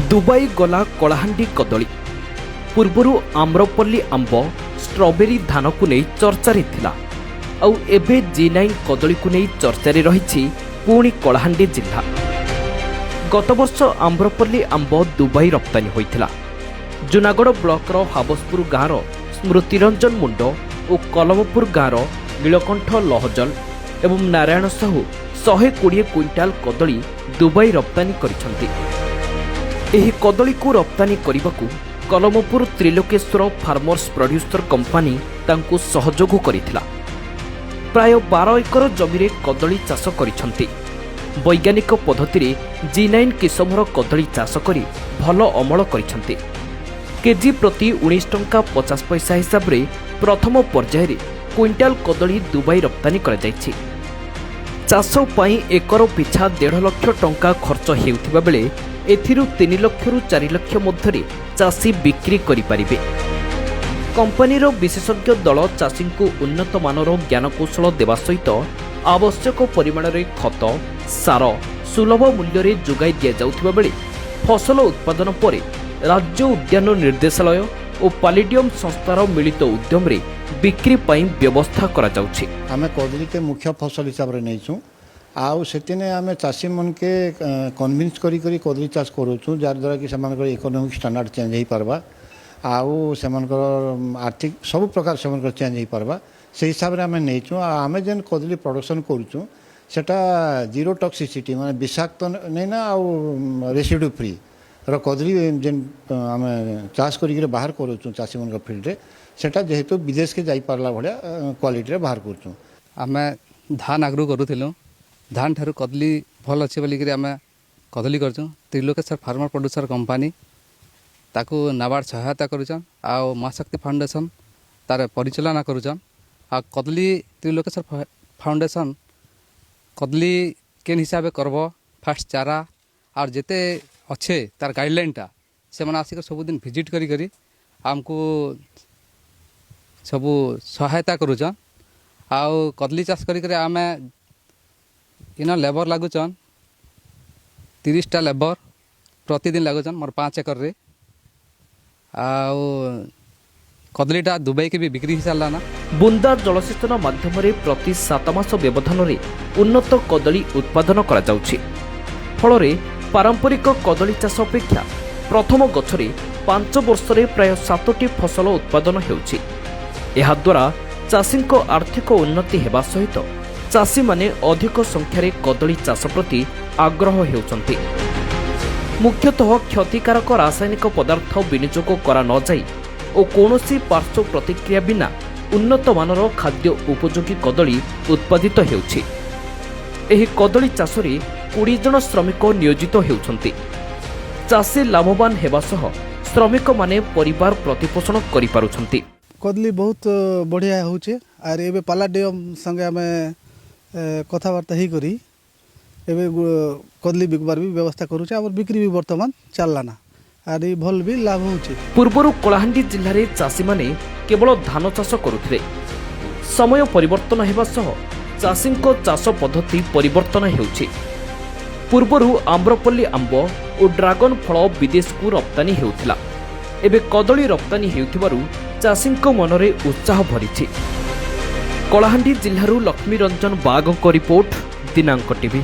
Dubai गला कलाहांडी कदली पूर्वरु आम्रपल्ली आंब strawberry धान को नहीं चर्चारे थिला आउ एबे G9 कदली को नहीं चर्चारे रही पुणी कलाहांडी जिल्ला। गत वर्ष आम्रपल्ली आंब दुबई रप्तानी होइथिला। जूनागढ़ ब्लॉक हाबसपुर गाँव स्मृतिरंजन मुंड और कलमपुर गाँव नीलकंठ लहजल एवं नारायण साहू 120 क्विंटाल कदली दुबई रप्तानी करिसंती। एही कदली को रप्तानी करने Kalampur Trilokeshwar farmers producer company तांकु सहयोग करिथिला। प्राय 12 एकर जमीरे कदली चाष करिसंती। वैज्ञानिक पद्धति G9 किसमर कदली चाष करी भल अमल करिसंती। केजी प्रति 19 टंका 50 पैसा हिसाब रे प्रथम पर्यायर क्विंटाल कदली दुबई रप्तानी करा जायछि। चाष पई एकर पिछा 1.5 लाख टंका खर्च हेउथिबा बेले एथिरु 3 लाख रु 4 लाख मध्यरे चाषी बिक्री करि परिबे। कंपनीर विशेषज्ञ दल चाषी को उन्नत मानर ज्ञानकौशल देवा सहित आवश्यक परिमाण रे खत सार सुलभ मूल्य रे जोगाई दिया जाउथिबा बेले फसल उत्पादन परे राज्य उद्यान निर्देशालय और पालिडियम संस्थार मिलित उद्यम रे बिक्री पई व्यवस्था करा जाउछि। आमे कदली के मुख्य फसल हिसाब रे नैछु आउ सेतिने आमे चाषी मन के कन्विन्स करी करी कदली चाष करूछु जार द्वारा कि सेमानकर इकोनॉमिक स्टैंडर्ड चेंज हेई परबा आउ सेमानकर आर्थिक सब प्रकार सेमानकर चेंज हेई परबा से हिसाब रे आमे नैछु। आमे जेन कदली प्रोडक्शन करूछु सेटा जीरो टॉक्सिसिटी माने विषाक्त नै ना आउ रेसिड्यू फ्री रो कदली जेन आमे चाष करी बाहर करूछु चाषी मन का फील्ड रे सेटा जेहेतु विदेश के जाई पारला भलिया क्वालिटी रे बाहर करूछु। आमे धान आगरू करूथिलु धान ठारू कदली भल अच्छे बोलिक आम कदली कर त्रिलोकेश्वर फार्मर प्रोड्यूसर कंपानी ताकू नाबार्ड सहायता करुचन आउ माँ शक्ति फाउंडेशन तार परिचालना करुचन आ कदली त्रिलोकेश्वर फाउंडेशन कदली केन हिसाब करब फास्ट चारा और जेते अच्छे तार गाइडलाइनटा से मैंने आसिक सबुदिन भिजिट करी आमको सबू सहायता करुचन आउ कदली चाष करी आमे इना लेबर लगुचन 30टा लेबर प्रतिदिन लगुचन मोर 5 एकर रे आउ कदलीटा दुबई के भी बिक्री हो सारा ना। बुंदा जलसेचन माध्यम प्रति 7 मास व्यवधान रे उन्नत कदली उत्पादन करा जाउछि। फल रे पारंपरिक कदली चाष अपेक्षा प्रथम गछरे 5 वर्ष रे प्राय 7टी फसल उत्पादन हेउछि। एहा द्वारा चाषी आर्थिक उन्नति हेबा सहित चाषी माने अधिक संख्यार कदली चाष प्रति आग्रह हेउचंती। मुख्यतः क्षतिकारक रासायनिक पदार्थ विनियोग करा न जाई और कौनसी पार्श्व प्रतिक्रिया बिना उन्नत मानर खाद्य उपयोगी कदली उत्पादित हेउछि। एही कदली चाषरे 20 जन श्रमिक नियोजित हेउचंती। चाषी लाभवान हेबा सह श्रमिक माने परिवार प्रतिपोषण करि पारुछंती। कदली बहुत बढ़िया होचे आर एबे पालाडियम संगे हमें कथबार्ता ही करी एबे कदली बिकबार भी व्यवस्था करूचे और बिक्री भी वर्तमान चललाना आर भल भी लाभ होचे। पूर्वरु कलाहांडी जिल्ला रे चाषी माने केवल धान चाष करुथिले। समय परिवर्तन हेबा सह चाषी को चाष पद्धति परिवर्तन हेउछि। पूर्वरु आम्रपल्ली आंब और ड्रागन फल विदेश को रप्तानी हेउथिला। एबे कदली रप्तानी हेउथिबारु चाषी मनरे उत्साह भरिछि। कलाहांडी जिल्लारू लक्ष्मी रंजन बागଙ୍କ रिपोर्ट दिनांक टीवी।